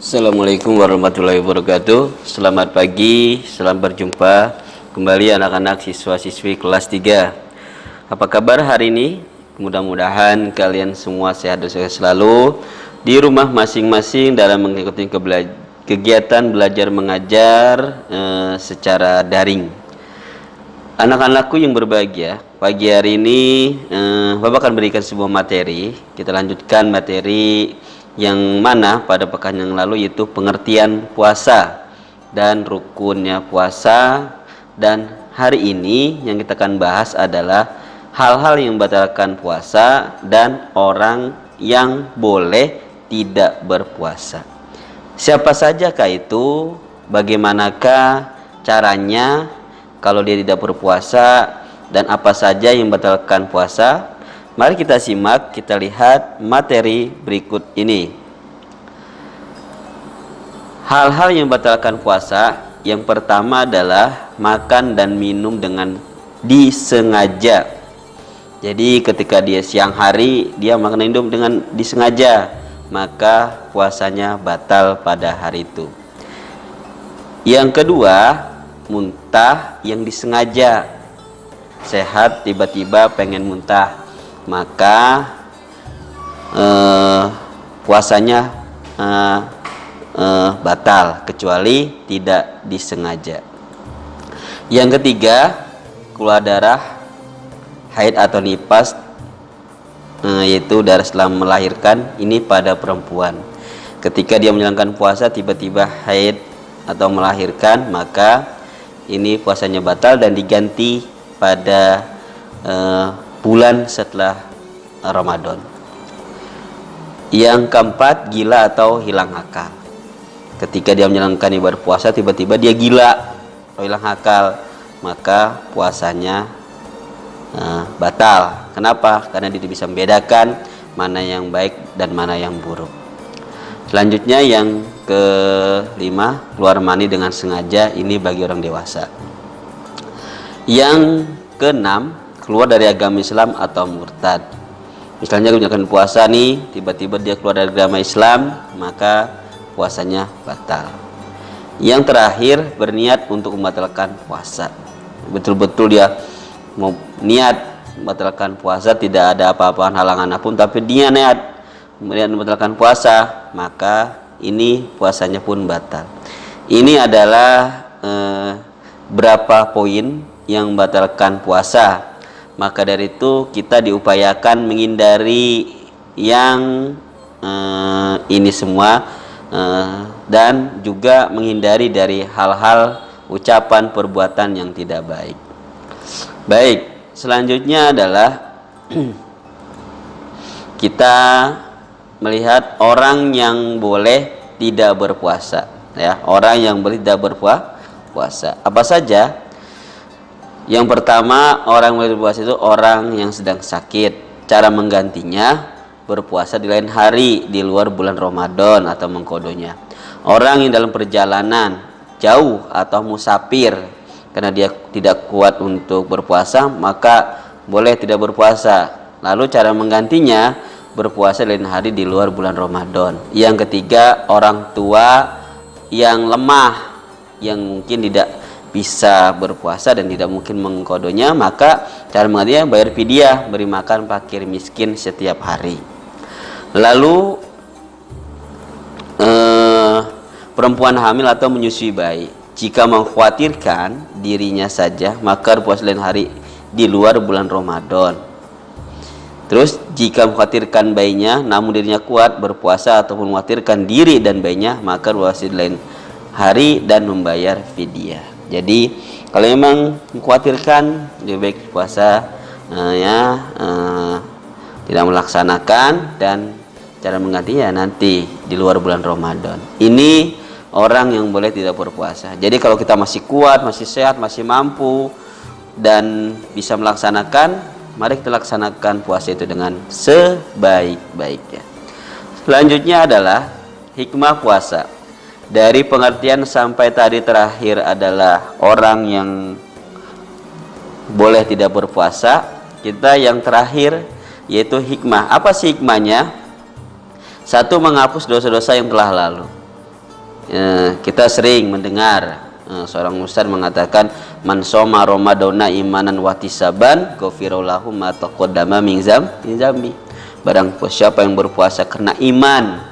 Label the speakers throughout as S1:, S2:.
S1: Assalamualaikum warahmatullahi wabarakatuh. Selamat pagi, selamat berjumpa kembali anak-anak siswa-siswi kelas 3. Apa kabar hari ini? Mudah-mudahan kalian semua sehat dan sukses selalu di rumah masing-masing dalam mengikuti kegiatan belajar mengajar secara daring. Anak-anakku yang berbahagia, pagi hari ini Bapak akan berikan sebuah materi. Kita lanjutkan materi yang mana pada pekan yang lalu, yaitu pengertian puasa dan rukunnya puasa. Dan hari ini yang kita akan bahas adalah hal-hal yang membatalkan puasa dan orang yang boleh tidak berpuasa. Siapa sajakah itu? Bagaimanakah caranya kalau dia tidak berpuasa, dan apa saja yang membatalkan puasa? Mari kita simak, kita lihat materi berikut ini. Hal-hal yang membatalkan puasa, yang pertama adalah makan dan minum dengan disengaja. Jadi ketika dia siang hari dia makan dan minum dengan disengaja, maka puasanya batal pada hari itu. Yang kedua, muntah yang disengaja. Sehat tiba-tiba pengen muntah, maka puasanya batal, kecuali tidak disengaja. Yang ketiga, keluar darah haid atau nifas, yaitu darah setelah melahirkan. Ini pada perempuan. Ketika dia menjalankan puasa tiba-tiba haid atau melahirkan, maka ini puasanya batal dan diganti pada bulan setelah Ramadan. Yang keempat, gila atau hilang akal. Ketika dia menjalankan ibadah puasa tiba-tiba dia gila atau hilang akal, maka puasanya batal. Kenapa? Karena dia bisa membedakan mana yang baik dan mana yang buruk. Selanjutnya yang kelima, keluar mani dengan sengaja. Ini bagi orang dewasa. Yang keenam, keluar dari agama Islam atau murtad. Misalnya menjalankan puasa nih, tiba-tiba dia keluar dari agama Islam, maka puasanya batal. Yang terakhir, berniat untuk membatalkan puasa. Betul-betul dia mau niat membatalkan puasa, tidak ada apa-apa halangan apapun, tapi dia niat membatalkan puasa, maka ini puasanya pun batal. Ini adalah berapa poin yang membatalkan puasa. Maka dari itu kita diupayakan menghindari yang ini semua, dan juga menghindari dari hal-hal ucapan perbuatan yang tidak baik. Baik, selanjutnya adalah kita melihat orang yang boleh tidak berpuasa, ya. Orang yang boleh tidak berpuasa apa saja? Yang pertama, orang yang boleh berpuasa itu orang yang sedang sakit. Cara menggantinya berpuasa di lain hari di luar bulan Ramadan atau mengkodonya. Orang yang dalam perjalanan jauh atau musafir karena dia tidak kuat untuk berpuasa, maka boleh tidak berpuasa. Lalu cara menggantinya berpuasa lain hari di luar bulan Ramadan. Yang ketiga, orang tua yang lemah, yang mungkin tidak bisa berpuasa dan tidak mungkin mengkodonya, maka cara menggantinya bayar fidyah, beri makan fakir miskin setiap hari. Lalu perempuan hamil atau menyusui bayi, jika mengkhawatirkan dirinya saja, maka berpuasa lain hari di luar bulan Ramadan. Terus jika mengkhawatirkan bayinya namun dirinya kuat berpuasa, ataupun mengkhawatirkan diri dan bayinya, maka berpuasa di lain hari dan membayar fidyah. Jadi kalau memang mengkhawatirkan, lebih baik puasa tidak melaksanakan, dan cara menggantinya nanti di luar bulan Ramadan. Ini orang yang boleh tidak berpuasa. Jadi kalau kita masih kuat, masih sehat, masih mampu dan bisa melaksanakan, mari kita laksanakan puasa itu dengan sebaik-baiknya. Selanjutnya adalah hikmah puasa. Dari pengertian sampai tadi terakhir adalah orang yang boleh tidak berpuasa. Kita yang terakhir yaitu hikmah. Apa sih hikmahnya? Satu, menghapus dosa-dosa yang telah lalu. kita sering mendengar seorang ustaz mengatakan man shoma ramadana imanan wahtisaban ghufira lahu ma taqaddama min zambi. Barang siapa yang berpuasa karena iman,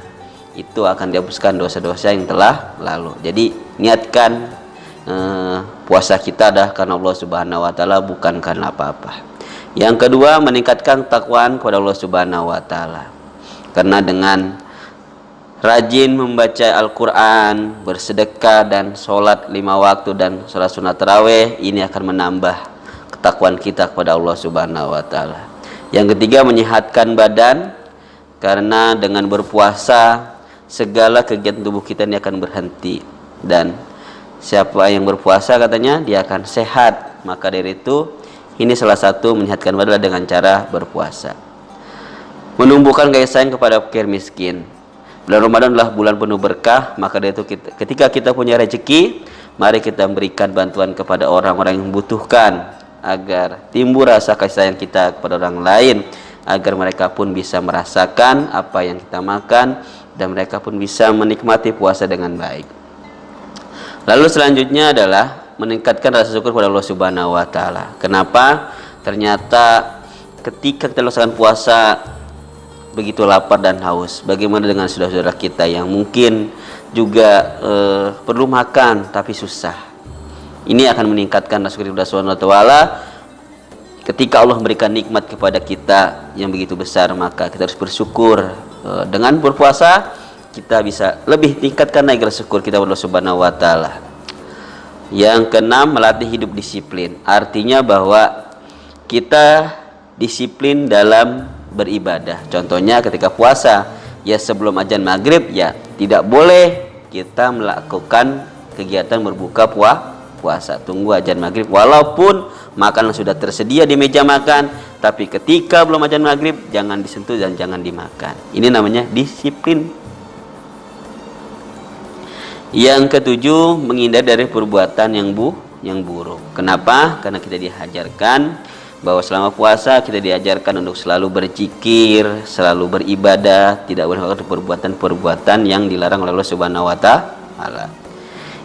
S1: itu akan dihapuskan dosa-dosa yang telah lalu. Jadi niatkan puasa kita adalah karena Allah Subhanahu wa taala, bukan karena apa-apa. Yang kedua, meningkatkan takwaan kepada Allah Subhanahu wa taala. Karena dengan rajin membaca Al-Quran, bersedekah, dan sholat 5 waktu dan sholat sunat tarawih, ini akan menambah ketakwaan kita kepada Allah Subhanahu wa taala. Yang ketiga, menyehatkan badan, karena dengan berpuasa segala kegiatan tubuh kita ini akan berhenti, dan siapa yang berpuasa katanya dia akan sehat. Maka dari itu ini salah satu menyehatkan badan dengan cara berpuasa. Menumbuhkan kasih sayang kepada fakir miskin. Bulan Ramadan adalah bulan penuh berkah, maka dari itu ketika kita punya rezeki, mari kita memberikan bantuan kepada orang-orang yang membutuhkan, agar timbul rasa kasih sayang kita kepada orang lain, agar mereka pun bisa merasakan apa yang kita makan, dan mereka pun bisa menikmati puasa dengan baik. Lalu selanjutnya adalah meningkatkan rasa syukur kepada Allah Subhanahu wa taala. Kenapa? Ternyata ketika kita melaksanakan puasa begitu lapar dan haus, bagaimana dengan saudara-saudara kita yang mungkin juga perlu makan tapi susah? Ini akan meningkatkan rasa syukur kepada Allah Subhanahu wa taala. Ketika Allah memberikan nikmat kepada kita yang begitu besar, maka kita harus bersyukur. Dengan berpuasa kita bisa lebih tingkatkan lagi rasa syukur kita kepada Allah Subhanahu wa taala. Yang keenam, melatih hidup disiplin. Artinya bahwa kita disiplin dalam beribadah. Contohnya ketika puasa, ya sebelum azan maghrib ya tidak boleh kita melakukan kegiatan berbuka puasa. Tunggu azan maghrib, walaupun makanan sudah tersedia di meja makan, tapi ketika belum azan maghrib jangan disentuh dan jangan dimakan. Ini namanya disiplin. Yang ketujuh, menghindar dari perbuatan yang buruk. Kenapa? Karena kita diajarkan bahwa selama puasa kita diajarkan untuk selalu berzikir, selalu beribadah, tidak boleh melakukan perbuatan-perbuatan yang dilarang oleh Allah Subhanahu wa taala.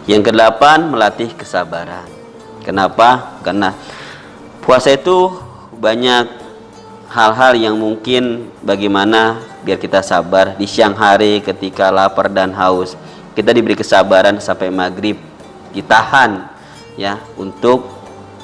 S1: Yang kedelapan, melatih kesabaran. Kenapa? Karena puasa itu banyak hal-hal yang mungkin bagaimana biar kita sabar di siang hari ketika lapar dan haus. Kita diberi kesabaran sampai maghrib, ditahan ya untuk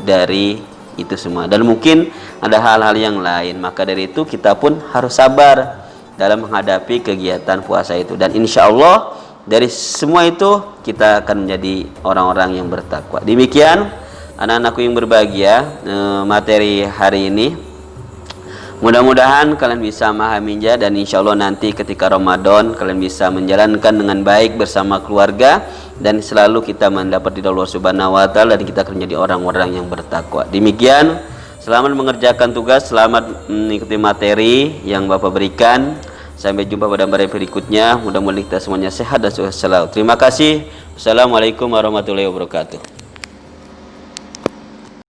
S1: dari itu semua. Dan mungkin ada hal-hal yang lain. Maka dari itu kita pun harus sabar dalam menghadapi kegiatan puasa itu. Dan insya Allah dari semua itu kita akan menjadi orang-orang yang bertakwa. Demikian anak-anakku yang berbahagia, materi hari ini. Mudah-mudahan kalian bisa memahaminya, dan insya Allah nanti ketika Ramadan kalian bisa menjalankan dengan baik bersama keluarga, dan selalu kita mendapat ridha Allah Subhanahu wa taala, dan kita akan menjadi orang-orang yang bertakwa. Demikian, selamat mengerjakan tugas, selamat mengikuti materi yang Bapak berikan. Sampai jumpa pada materi berikutnya. Mudah-mudahan kita semuanya sehat dan sukses selalu. Terima kasih. Assalamualaikum warahmatullahi wabarakatuh.